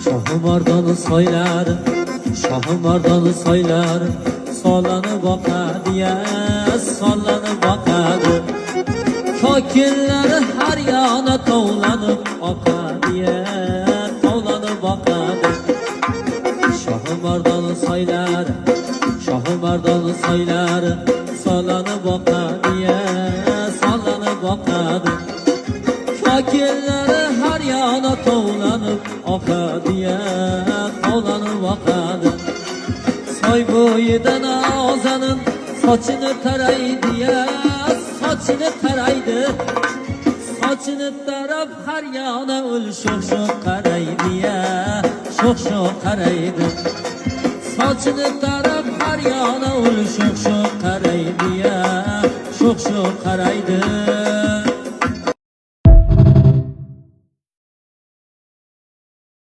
Şahımardonu soylar, Şahımardonu soylar, solanı bakadiye, solanı bakadı. Kokilleri her yana tovlanıp akadiye, tovlanıp bakadı. Şahımardonu soylar, Şahımardonu soylar, solanı bakadiye, solanı bakadı. Kokilleri her yana tovlanıp akadiye, tovlanıp bakadı. Soy boyida nazanın saçını taraydı ya, saçını taraydı. Saçını tarab her yana ul şok şok karaydı ya, şok şok karaydı. Saçını tarab her yana ul şok şok karaydı ya, şok şok karaydı.